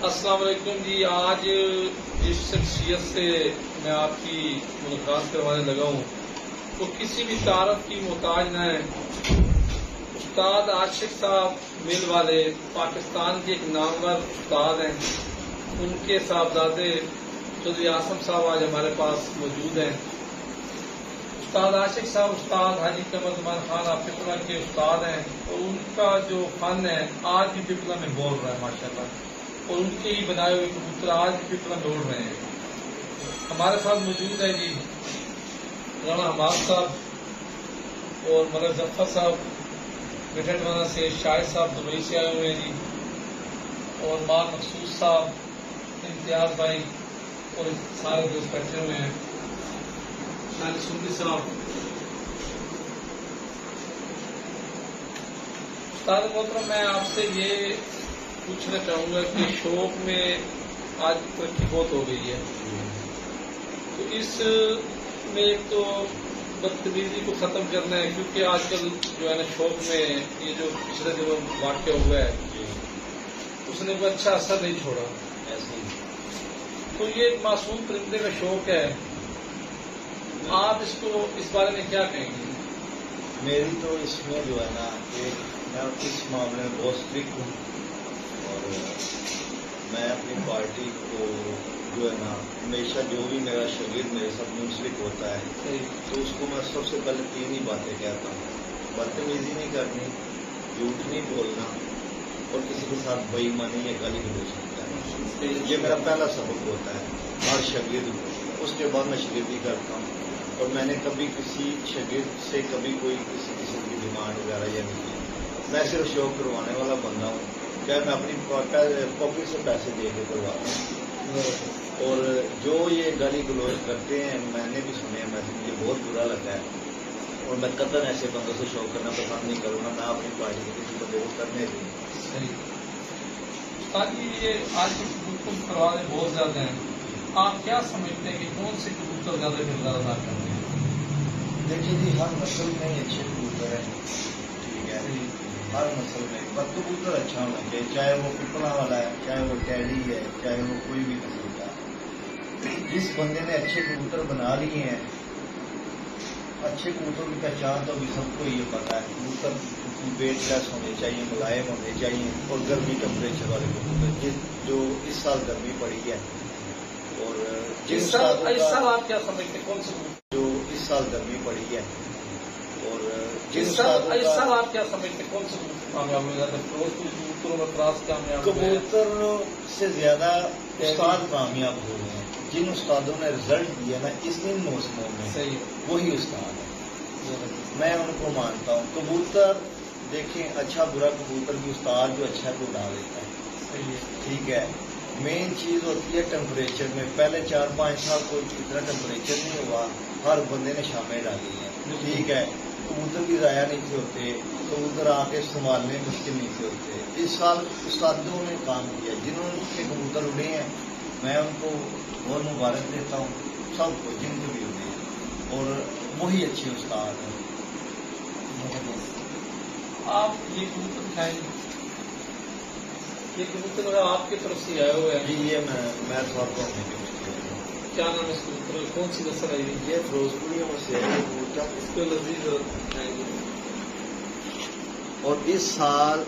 السلام علیکم جی. آج جس شخصیت سے میں آپ کی ملاقات کروانے لگا ہوں وہ کسی بھی تعارف کی محتاج نہ ہے. استاد عاشق صاحب مل والے پاکستان کے ایک نامور استاد ہیں. ان کے صاحبزادے چودھری اعظم صاحب آج ہمارے پاس موجود ہیں. استاد عاشق صاحب استاد حاجی قمر زمان خان آپ پپلا کے استاد ہیں اور ان کا جو فن ہے آج بھی پپلا میں بول رہا ہے ماشاءاللہ. اور ان کے ہی بنائے ہوئے کبوتر آج بھی پپلا میں اڑ رہے ہیں. ہمارے ساتھ موجود ہے جی رانا حماد صاحب اور ملک ظفر صاحب گٹھٹوانا سے. شاہد صاحب دبئی سے آئے ہوئے ہیں جی. اور مار مقصود صاحب, امتیاز بھائی اور سارے دوست بیٹھے ہوئے ہیں. شاہد سندھی صاحب. استاد محترم, میں آپ سے یہ پوچھنا چاہوں گا کہ شوق میں آج ترقی بہت ہو گئی ہے, تو اس میں ایک تو بدتمیزی کو ختم کرنا ہے, کیونکہ آج کل جو ہے نا شوق میں یہ جو پچھلے دنوں واقع ہوا ہے اس نے کوئی اچھا اثر نہیں چھوڑا. تو یہ ایک معصوم پرندے کا شوق ہے, آپ اس بارے میں کیا کہیں گے؟ میری تو اس میں جو ہے نا کہ میں اس معاملے میں بہت اسٹرکٹ ہوں, اور میں اپنی پارٹی کو جو ہے نا ہمیشہ جو بھی میرا شاگرد میرے ساتھ منسلک ہوتا ہے تو اس کو میں سب سے پہلے 3 ہی باتیں کہتا ہوں. بدتمیزی نہیں کرنی, جھوٹ نہیں بولنا, اور کسی کے ساتھ بے ایمانی یا گالی گلوچ نہیں کرنا. یہ میرا پہلا سبق ہوتا ہے ہر شاگرد کو. اس کے بعد میں شاگردی کرتا ہوں, اور میں نے کبھی کسی شاگرد سے کبھی کوئی کسی قسم کی ڈیمانڈ وغیرہ یا نہیں کی. میں صرف شوق کروانے والا بندہ ہوں. کیا میں اپنی پاکٹ سے پیسے دے کے کرواتا ہوں. اور جو یہ گالی گلوچ کرتے ہیں میں نے بھی سنے ہیں, مجھے بہت برا لگتا ہے, اور میں قطعاً ایسے بندوں سے شوق کرنا پسند نہیں کروں گا. میں اپنی پارٹی کے کسی بندے کو کرنے دوں. صحیح. استاد جی, یہ آج کے کبوتر پروانے بہت زیادہ ہیں. آپ کیا سمجھتے ہیں کہ کون سے کبوتر زیادہ کردار ادا کرتے ہیں؟ دیکھیے جی, ہر نسل میں ہی اچھے کبوتر ہیں. ٹھیک ہے, ہر نسل میں پر کبوتر اچھا ہونا چاہیے, چاہے وہ پپلا والا ہے, چاہے وہ ٹیڈی ہے, چاہے وہ کوئی بھی نسل کا. جس بندے نے اچھے کبوتر بنا لیے ہیں, اچھے کبوتر کی پہچان تو ابھی سب کو یہ پتا ہے. کبوتر ویٹ لیس ہونے چاہیے, ملائم ہونے چاہیے, اور گرمی ٹمپریچر والے کبوتر. جو اس سال گرمی پڑی ہے, اور اس سال آپ کیا سمجھتے ہیں کون سے جو اس سال گرمی پڑی ہے, اور اس سال آپ کیا سمجھتے ہیں کون سے کامیاب ہو جاتے ہیں؟ کبوتروں میں کراس کامیاب کبوتر سے زیادہ استاد کامیاب ہو گئے ہیں. جن استادوں نے رزلٹ دیا نا ان موسموں میں, صحیح, وہی استاد ہے. میں ان کو مانتا ہوں. کبوتر دیکھیں, اچھا برا کبوتر بھی استاد جو اچھا ہے وہ ڈال دیتا ہے. ٹھیک ہے, مین چیز ہوتی ہے ٹیمپریچر میں. پہلے 4-5 سال کوئی اتنا ٹیمپریچر نہیں ہوا, ہر بندے نے شامیں ڈالی ہیں. ٹھیک ہے, کبوتر بھی ضائع نہیں تھے ہوتے, کبوتر آ کے سنبھالنے مشکل نہیں تھے ہوتے. اس سال استادوں نے کام کیا, جنہوں نے کبوتر اڑے ہیں میں ان کو بہت مبارک دیتا ہوں, سب کو جن کو بھی اڑے ہیں, اور وہی اچھے استاد ہیں. آپ یہ کبوتر کھائیں گے, یہ کبوتر آپ کی طرف سے آئے ہوئے ہیں جی. یہ میں تھوڑا کو کیا نام ہے اس کبوتر, کون سی نسل ہے یہ فیروزپوریوں میں سے ہے کبوتر. اس کو لذیذ کھائیں گے. اور اس سال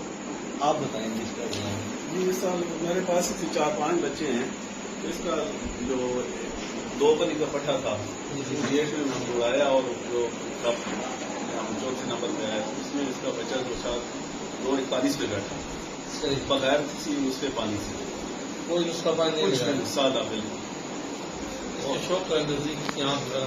آپ بتائیں گے اس کا جی, اس سال میرے پاس 4-5 بچے ہیں. اس کا جو 2 بنی کا پٹھا تھا یہ ہم اڑایا, اور جو ہم چوتھے نمبر پہ آیا اس میں اس کا بچہ جو 2:41 پہ بیٹھا بغیر کسی نسخے پانی سے. کوئی نسخہ پانی نہیں, سادہ بالکل. شوق کا نزدیک یہاں پر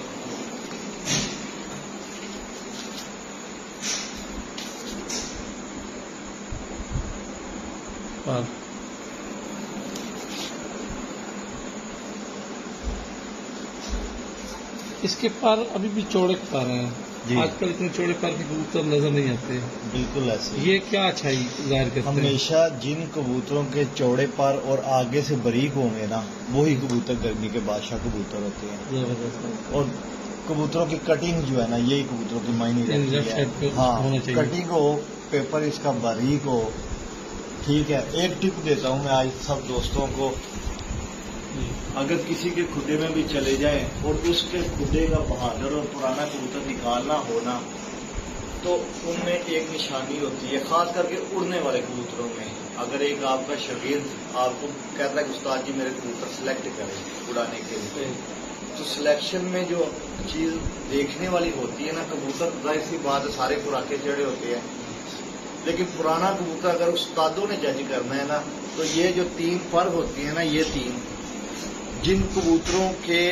اس کے پر ابھی بھی چوڑے پر ہیں. آج کل اتنے چوڑے پر کے کبوتر نظر نہیں آتے. بالکل ایسے. یہ کیا اچھائی ظاہر کرتے ہیں؟ ہمیشہ جن کبوتروں کے چوڑے پر اور آگے سے باریک ہوں گے نا, وہی کبوتر گرمی کے بادشاہ کبوتر ہوتے ہیں. اور کبوتروں کی کٹنگ جو ہے نا, یہی کبوتروں کی معنی رہتی ہے. ہاں, کٹنگ ہو, پیپر اس کا باریک ہو, ٹھیک ہے، ایک ٹپ دیتا ہوں میں آج سب دوستوں کو. اگر کسی کے کھڈے میں بھی چلے جائیں اور اس کے کھڈے کا بہادر اور پرانا کبوتر نکالنا ہونا تو ان میں ایک نشانی ہوتی ہے، خاص کر کے اڑنے والے کبوتروں میں. اگر ایک آپ کا شاگرد آپ کو کہتا ہے کہ استاد جی میرے کبوتر سلیکٹ کریں اڑانے کے لیے، تو سلیکشن میں جو چیز دیکھنے والی ہوتی ہے نا، کبوتر ظاہر سی بات ہے سارے خوراکیں چڑھے ہوتے ہیں، لیکن پرانا کبوتر اگر استادوں نے جج کرنا ہے نا تو یہ جو 3 پر ہوتی ہیں نا، یہ 3 جن کبوتروں کے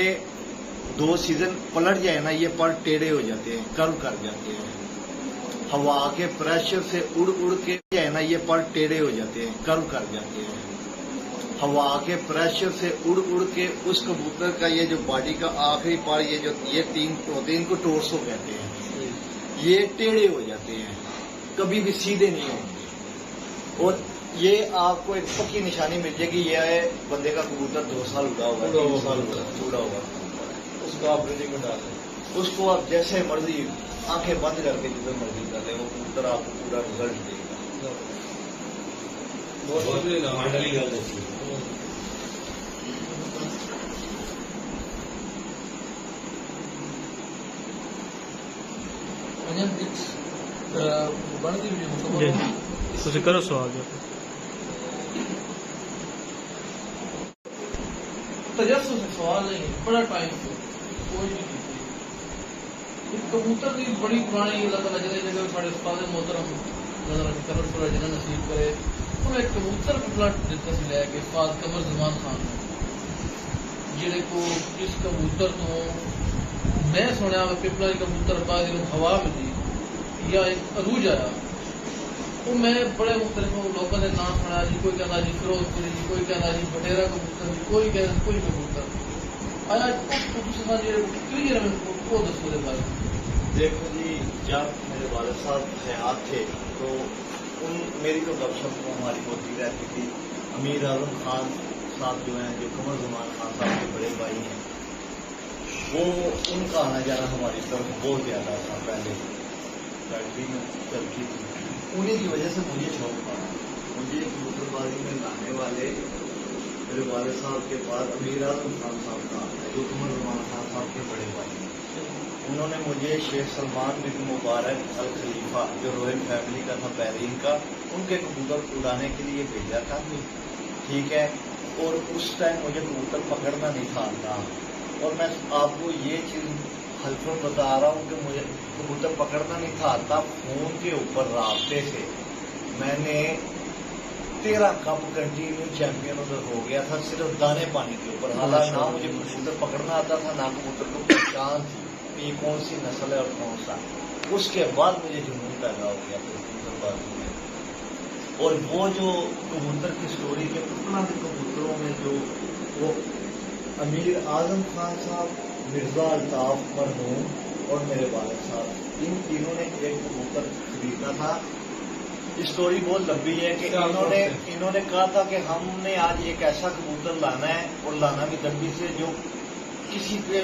2 سیزن پلٹ جائے نا، یہ پر ٹیڑھے ہو جاتے ہیں، کرو کر جاتے ہیں. ہوا کے پریشر سے اڑ اڑ کے جائے نا، یہ پر ٹیڑھے ہو جاتے ہیں، کرو کر جاتے ہیں. ہوا کے پریشر سے اڑ اڑ کے اس کبوتر کا یہ جو باڈی کا آخری پار، یہ 3 ہوتے ہیں، ان کو ٹورسو کہتے ہیں، یہ ٹیڑھے ہو جاتے ہیں، کبھی بھی سیدھے نہیں ہوں گے. اور یہ آپ کو ایک پکی نشانی مل جائے گی، یہ ہے بندے کا کبوتر 2 سال اڑا ہوگا، 3 سال اڑا ہوگا، اس کو آپ ریڈنگ میں ڈال دیں. اس کو آپ جیسے مرضی آنکھیں بند کر کے جتنے مرضی کر لیں، وہ کبوتر آپ کو پورا رزلٹ دے گا. مانڈلی گل دسی جی کرو سوال. تجسس سے سوال نہیں، بڑا ٹائم سے کوئی نہیں کی. کبوتر کی بڑی پرانی اللہ تعالیٰ جگہ جگہ بڑے استاد محترم کرم پورا جنہ نصیب کرے. انہیں ایک کبوتر کو پلٹ دیتا سی لے کے استاد قمر زمان خان جہے کو اس کبوتر تو میں سنیا پپلا کبوتر بعد ہوا ملی یا ایک عروج آیا، وہ میں بڑے مختلف لوگوں نے نام سنا جی. کوئی کہنا جی فیروز پوری جی، کوئی کہنا جی بٹیرا کبوتر جی، کوئی کہنا کوئی کبوتر آیا. کلیئر وہ دسو دے بارے. دیکھو جی، جب میرے والد صاحب حیات تھے تو میری تو گپ شپ ہماری ہوتی رہتی تھی. امیر اعظم خان صاحب جو ہیں، جو قمر زمان خان صاحب کے بڑے بھائی ہیں، وہ ان کا آنا جانا ہماری طرف بہت زیادہ تھا. پہلے فیکٹری میں چلتی تھی، انہیں کی وجہ سے مجھے شوق پڑا. مجھے کبوتر بازی میں لانے والے میرے والد صاحب کے بعد امیر اعظم خان صاحب کا، جو قمر زمان خان صاحب کے بڑے بھائی ہیں، انہوں نے مجھے شیخ سلمان بن مبارک الخلیفہ جو رویل فیملی کا تھا بحرین کا، ان کے کبوتر اڑانے کے لیے بھیجا تھا. ٹھیک ہے، اور اس ٹائم مجھے کبوتر پکڑنا نہیں تھا آتا. اور میں آپ کو یہ چیز حلفاً بتا رہا ہوں کہ مجھے کبوتر پکڑنا نہیں تھا آتا. فون کے اوپر رابطے سے میں نے 13 کپ کنٹینیو چیمپئن ادھر ہو گیا تھا، صرف دانے پانی کے اوپر. حالانکہ نہ مجھے کبوتر پکڑنا آتا تھا، نہ کبوتر کو پہچان تھی یہ کون سی نسل ہے اور کون سا. اس کے بعد مجھے جنون پیدا ہو گیا کبوتر بازی میں. اور وہ جو کبوتر کی سٹوری کے پٹنہ کے کبوتروں میں جو وہ امیر اعظم خان صاحب، مرزا الطاف مرحوم اور میرے والد صاحب، ان تینوں نے ایک کبوتر خریدنا تھا. اسٹوری بہت لمبی ہے کہ انہوں نے کہا تھا کہ ہم نے آج ایک ایسا کبوتر لانا ہے، اور لانا بھی دبی سے جو کسی پہ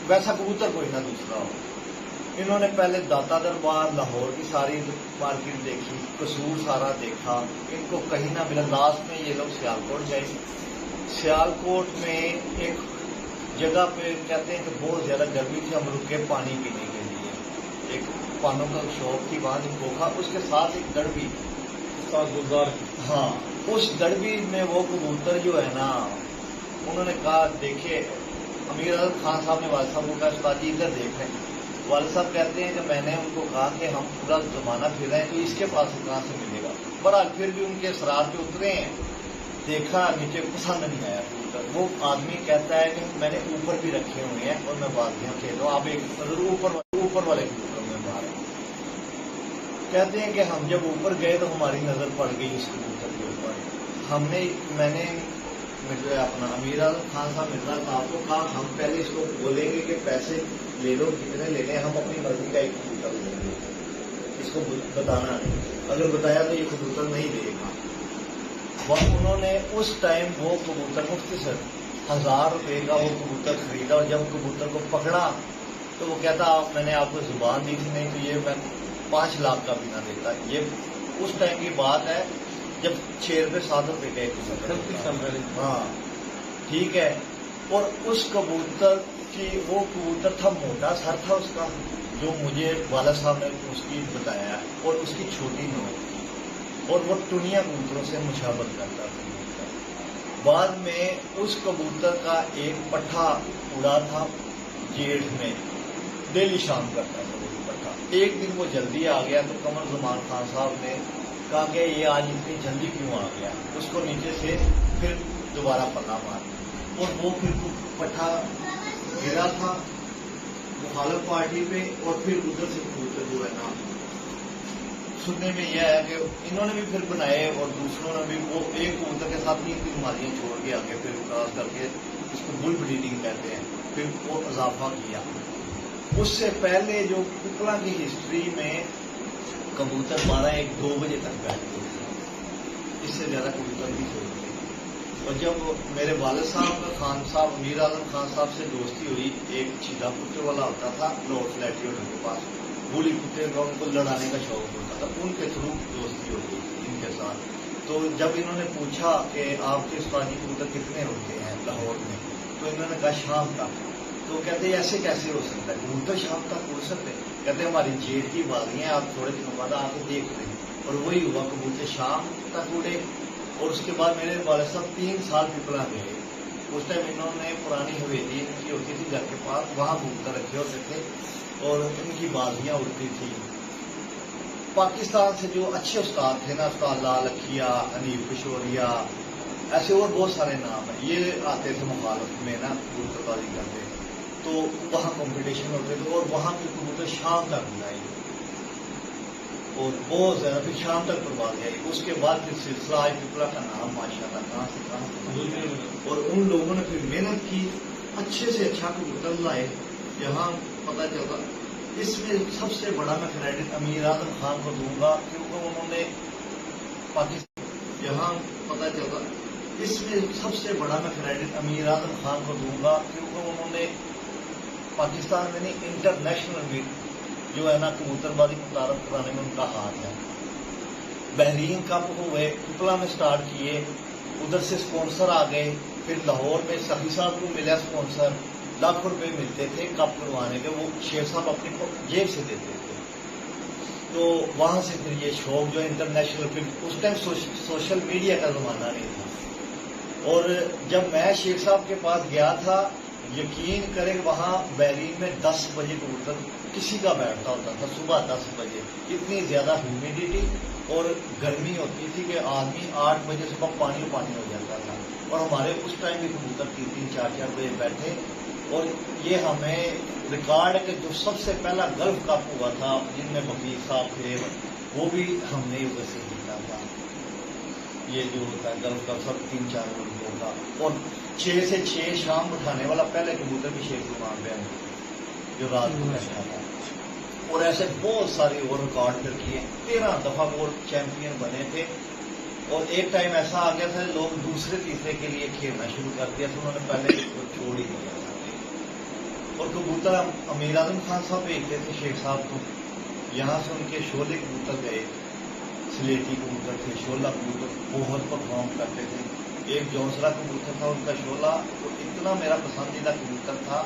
ویسا کبوتر کوئی نہ دوسرا ہو. انہوں نے پہلے داتا دربار لاہور کی ساری مارکیٹ دیکھی، قصور سارا دیکھا، ان کو کہیں نہ ملا. لاسٹ میں یہ لوگ سیالکوٹ گئے. سیالکوٹ میں ایک جگہ پہ کہتے ہیں کہ بہت زیادہ گرمی تھی، ہم رکے پانی پینے کے لیے. ایک پانوں کا شاپ تھی وہاں سے کھوکھا، اس کے ساتھ ایک دڑبی. ہاں، اس دڑبی میں وہ کبوتر جو ہے نا، انہوں نے کہا دیکھیے، امیر اعظم خان صاحب نے والد صاحب کو کہا استاد جی ادھر دیکھ لیں. والد صاحب کہتے ہیں کہ میں نے ان کو کہا کہ ہم پورا زمانہ پھر رہے ہیں تو اس کے پاس کہاں سے ملے گا. بہرحال پھر بھی ان کے اثرات پہ اترے ہیں، دیکھا نیچے پسند نہیں آیا کبوتر. وہ آدمی کہتا ہے کہ میں نے اوپر بھی رکھے ہوئے ہیں اور میں بازیاں کھیل رہا ہوں، آپ ایک نظر اوپر والے کبوتروں میں مارے. کہتے ہیں کہ ہم جب اوپر گئے تو ہماری نظر پڑ گئی اس کبوتر کے اوپر. میں نے اپنا امیر اعظم خان صاحب مرزا صاحب کو کہا ہم پہلے اس کو بولیں گے کہ پیسے لے لو کتنے لینے، ہم اپنی مرضی کا ایک کبوتر لیں گے، اس کو بتانا نہیں، اگر بتایا تو یہ کبوتر نہیں دے گا. انہوں نے اس ٹائم وہ کبوتر مختصر 1000 روپے کا وہ کبوتر خریدا، اور جب کبوتر کو پکڑا تو وہ کہتا میں نے آپ کو زبان دی تھی، نہیں تو یہ میں 5 لاکھ کا بھی نہ دیتا. یہ اس ٹائم کی بات ہے جب 6 روپے 7 روپے کا ایک کبوتر، ہاں ٹھیک ہے. اور اس کبوتر کی وہ کبوتر تھا، موٹا سر تھا اس کا، جو مجھے والد صاحب نے اس کی بتایا، اور اس کی چھوٹی نوک تھی، اور وہ ٹنیا کبوتروں سے مشابہت کرتا تھا. بعد میں اس کبوتر کا ایک پٹھا اڑا تھا جیٹھ میں، ڈیلی شام کرتا تھا وہ پٹھا. ایک دن وہ جلدی آ گیا تو قمر زمان خان صاحب نے کہا کہ یہ آج اتنی جلدی کیوں آ گیا. اس کو نیچے سے پھر دوبارہ پلہ مار، اور وہ پھر پٹھا گرا تھا مخالف پارٹی پہ، اور پھر ادھر سے کبوتر جو ہے نا، سننے میں یہ ہے کہ انہوں نے بھی پھر بنائے اور دوسروں نے بھی، وہ ایک کبوتر کے ساتھ 3 بیماریاں چھوڑ کے آگے پھر کراس کر کے اس کو بل بریڈنگ کہتے ہیں، پھر وہ اضافہ کیا. اس سے پہلے جو پپلا کی ہسٹری میں کبوتر 12-1-2 بجے تک بیٹھتے تھے، اس سے زیادہ کبوتر نہیں چھوڑتے. اور جب میرے والد صاحب کا خان صاحب امیر اعظم خان صاحب سے دوستی ہوئی، ایک چیتا کتے والا ہوتا تھا لوڈ فلیٹی ہونے کے پاس، گولی کتے کا ان کو لڑانے کا شوق ہوتا تھا، ان کے تھرو دوستی ہوتی تھی ان کے ساتھ. تو جب انہوں نے پوچھا کہ آپ کے استادی کبوتر کتنے ہوتے ہیں لاہور میں، تو انہوں نے کہا شام تک. تو کہتے ہیں ایسے کیسے ہو سکتا ہے، کبوتر شام تک اڑ سکتے؟ کہتے ہیں ہماری جیٹ کی بازیاں ہیں، آپ تھوڑے دنوں بعد آ کے دیکھ لیں. اور وہی ہوا، کبوتر شام تک اڑے. اور اس کے بعد میرے والد صاحب 3 سال پپلا گئے. اس ٹائم انہوں نے پرانی حویلی ان کی ہوتی تھی گھر کے پاس، وہاں کبوتر رکھے ہوتے تھے اور ان کی بازیاں اڑتی تھی. پاکستان سے جو اچھے استاد تھے نا، استاد لال اکھیا، حنیف کشوریا، ایسے اور بہت سارے نام ہیں، یہ آتے تھے مخالف میں نا کبوتر بازی کرتے، تو وہاں کمپٹیشن ہوتے تھے. اور وہاں پہ کبوتر شام تک اڑائی اور بہت زیادہ، پھر شام تک برباد آئی. اس کے بعد پھر سلسلہ آج پپلا کا نام ماشاء اللہ کہاں سے کہاں، اور ان لوگوں نے پھر محنت کی، اچھے سے اچھا کبوتر لائے. یہاں پتہ چلتا اس میں سب سے بڑا میں کریڈٹ امیر اعظم خان کو دوں گا، کیونکہ انہوں نے پاکستان، یہاں پتہ چلتا اس میں سب سے بڑا میں کریڈٹ امیر اعظم خان کو دوں گا، کیونکہ انہوں نے پاکستان میں نہیں انٹرنیشنل میں جو ہے نا کبوتر بازی متعارف کرانے میں ان کا ہاتھ ہے. بحرین کپ ہوئے پپلا میں سٹارٹ کیے، ادھر سے سپانسر آ گئے. پھر لاہور میں سخی صاحب کو ملا سپانسر، لاکھ روپے ملتے تھے کپ کروانے کے، وہ شیخ صاحب اپنی جیب سے دیتے تھے. تو وہاں سے پھر یہ شوق جو انٹرنیشنل، پھر اس ٹائم سوشل میڈیا کا زمانہ نہیں تھا. اور جب میں شیخ صاحب کے پاس گیا تھا، یقین کریں وہاں بحرین میں 10 بجے کبوتر کسی کا بیٹھتا ہوتا تھا، صبح 10 بجے. اتنی زیادہ ہیومیڈیٹی اور گرمی ہوتی تھی کہ آدمی 8 بجے صبح پانی ہو جاتا تھا. اور ہمارے اس ٹائم بھی کبوتر 3-4 بجے بیٹھے. اور یہ ہمیں ریکارڈ ہے کہ جو سب سے پہلا گلف کپ ہوا تھا جن میں وکیل صاحب تھے، وہ بھی ہم نے ادھر سے جیتا تھا. یہ جو ہوتا ہے گلف کپ سب 3-4 لوگوں کا. اور 6 سے 6 شام اٹھانے والا پہلے کبوتر بھی شیخ زمان پہ جو رات کو بیٹھا تھا. اور ایسے بہت سارے اور ریکارڈ کر کیے. 13 دفعہ وہ چیمپئن بنے تھے. اور ایک ٹائم ایسا آ گیا تھا لوگ دوسرے تیسرے کے لیے کھیلنا شروع کر دیا تھا، انہوں نے پہلے چھوڑ ہی دیا تھا. اور کبوتر امیر اعظم خان صاحب بھیجتے تھے شیخ صاحب کو، یہاں سے ان کے شولے کبوتر گئے، سلیٹی کبوتر تھے، شولہ کبوتر بہت پرفارم کرتے تھے. ایک جونسرا کبوتر تھا ان کا شولہ، وہ اتنا میرا پسندیدہ کبوتر تھا،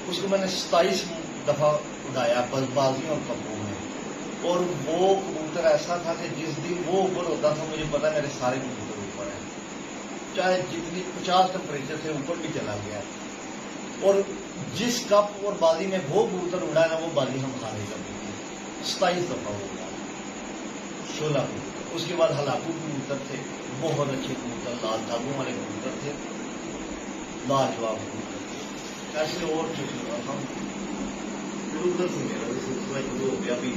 اس کو میں نے 27 دفعہ اڑایا بازیوں اور کپوں میں. اور وہ کبوتر ایسا تھا کہ جس دن وہ اوپر ہوتا تھا مجھے پتا میرے سارے کبوتر اوپر ہیں، چاہے جتنی 50 ٹمپریچر سے اوپر بھی چلا گیا. اور جس کپ اور بازی میں وہ کبوتر اڑا نا، وہ بازی ہم ہارے کرتے تھے. 27 دفعہ ہو گیا شولہ کبوتر. اس کے بعد ہلاکو کبوتر تھے، بہت اچھے کبوتر، لال دھاگوں والے کبوتر تھے، لاجواب کبوتر تھے. ایسے اور ہم پھر ادھر سے میرا سلسلہ شروع ہو گیا. ابھی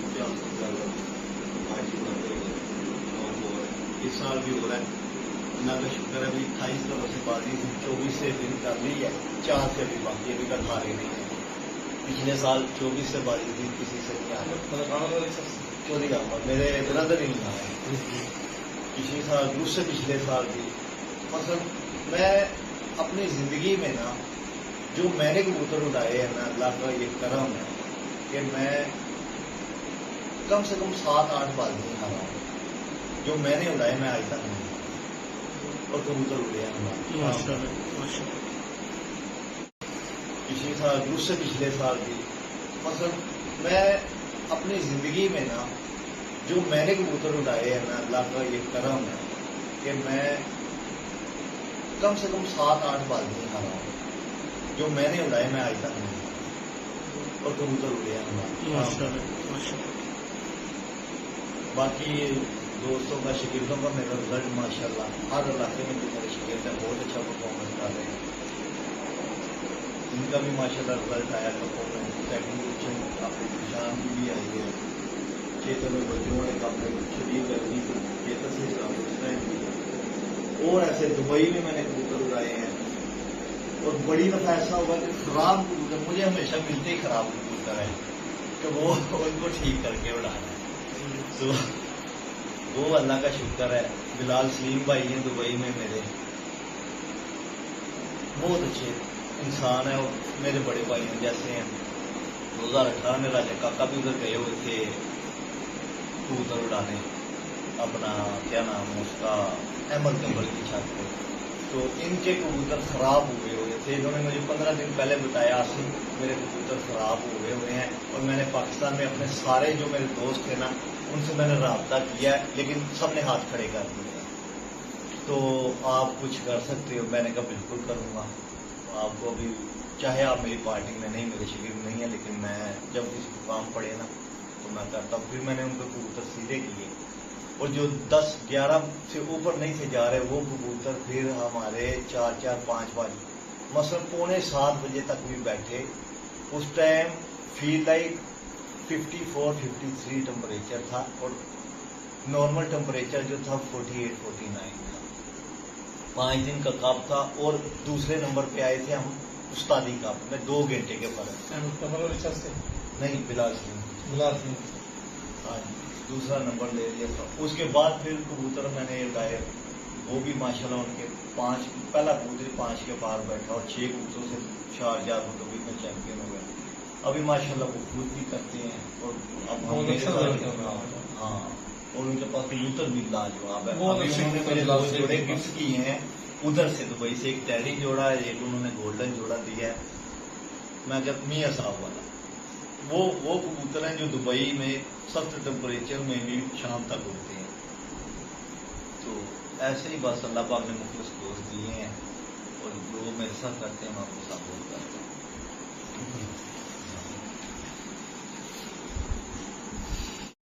اس سال بھی ہو رہا ہے، اللہ کا شکر ہے. ابھی 28 طرح سے بازی 24 سے دن کر لی ہے، 4 سے ابھی باقی، ابھی تک ہارے نہیں ہے. پچھلے سال 24 سے بازی تھی، کسی سے نہیں ہارے. چودھری احمد میرے برادر ہی ہے، پچھلے سال دوسرے پچھلے سال بھی. مثلا میں اپنی زندگی میں نا جو میں نے کبوتر اڑائے ہیں نا، اللہ کا یہ کرم ہے کہ میں کم سے کم 7-8 بازی ہارا ہوں. جو میں نے اڑائے میں آج تک نہیں، اور کبوتر اڑے ہیں ماشاء اللہ ماشاء اللہ۔ پچھلے سال اس سے پچھلے سال بھی مثلا میں اپنی زندگی میں نا جو میں نے کبوتر اڑائے ہیں نا، اللہ کا یہ کرم ہے کہ میں کم سے کم 7-8 بالکل کھا رہا ہوں جو میں نے اڑائے میں آج تک نہیں، اور کبوتر اڑے ہیں ماشاء اللہ ماشاء اللہ۔ باقی دوستوں کا شاگردوں کا میرا رزلٹ ماشاء اللہ ہر علاقے میں جو میرے شاگرد ہیں بہت اچھا پرفارمنس کر رہے ہیں، ان کا بھی ماشاء اللہ رزلٹ آیا پرفارمنس سیکنڈ پوزیشن آپ کی شان کی بھی آئی ہے، چیتن میں بچوں نے کافی شدید گرمی سے چیتن سے بھی، اور ایسے دبئی میں نے کبوتر اڑائے ہیں، اور بڑی دفعہ ایسا ہوا کہ خراب کبوتر مجھے ہمیشہ ملتے ہی خراب کبوتر ہے کہ وہ ان کو ٹھیک کر کے اڑانا ہے، تو وہ اللہ کا شکر ہے۔ بلال سلیم بھائی ہیں دبئی میں میرے، بہت اچھے انسان ہیں، اور میرے بڑے بھائی ہیں جیسے ہیں 2018 میں راجا کاکا بھی ادھر گئے ہوئے تھے کبوتر اڑانے، اپنا کیا نام ہے اس کا احمد گمبل کی چھت پہ، تو ان کے کبوتر خراب ہوئے ہوئے تھے، انہوں نے مجھے 15 دن پہلے بتایا آصف میرے کبوتر خراب ہوئے ہوئے ہیں، اور میں نے پاکستان میں اپنے سارے جو میرے دوست تھے نا ان سے میں نے رابطہ کیا ہے، لیکن سب نے ہاتھ کھڑے کر دیے، تو آپ کچھ کر سکتے ہو؟ میں نے کہا بالکل کروں گا، آپ کو بھی چاہے آپ میری پارٹی میں نہیں، میرے شاگرد نہیں ہیں، لیکن میں جب کسی کو کام پڑے نا تو میں کرتا ہوں۔ پھر میں نے ان کو کبوتر سیدھے کیے، اور جو 10-11 سے اوپر نہیں تھے جا رہے وہ کبوتر پھر ہمارے 4-5 بجے مثلا 6:45 بجے تک بھی بیٹھے، اس ٹائم فیل لائک 54-53 ٹمپریچر تھا، اور نارمل ٹمپریچر جو تھا 48-49 تھا، 5 دن کا کپ تھا، اور دوسرے نمبر پہ آئے تھے ہم استادی کپ میں 2 گھنٹے کے فرق نہیں، بلال سنگھ ہاں جی دوسرا نمبر لے لیا تھا۔ اس کے بعد پھر کبوتر میں نے اڑائے، وہ بھی ماشاءاللہ ان کے 5 پہلا کبوتر 5 کے پار بیٹھا، اور 6 کبوتروں سے شارجہ ابو ظبی میں چیمپئن ہوئے، ابھی ماشاءاللہ وہ خود بھی کرتے ہیں، اور اب ہم ہاں، اور ان کے پاس کبوتر بھی لاجواب ہے، ابھی انہوں نے میرے 2 جوڑے گفٹ کیے ہیں ادھر سے دبئی سے، ایک ٹیڈی جوڑا ہے، ایک انہوں نے گولڈن جوڑا دیا ہے، میں جب میاں صاحب والا، وہ کبوتر ہیں جو دبئی میں سخت ٹمپریچر میں بھی شام تک اڑتے ہیں، تو ایسے ہی بس اللہ پاک نے مخلص دوست دیے ہیں، اور جو میرے ساتھ کرتے ہیں میں آپ کو ساتھ کرتا ہوں۔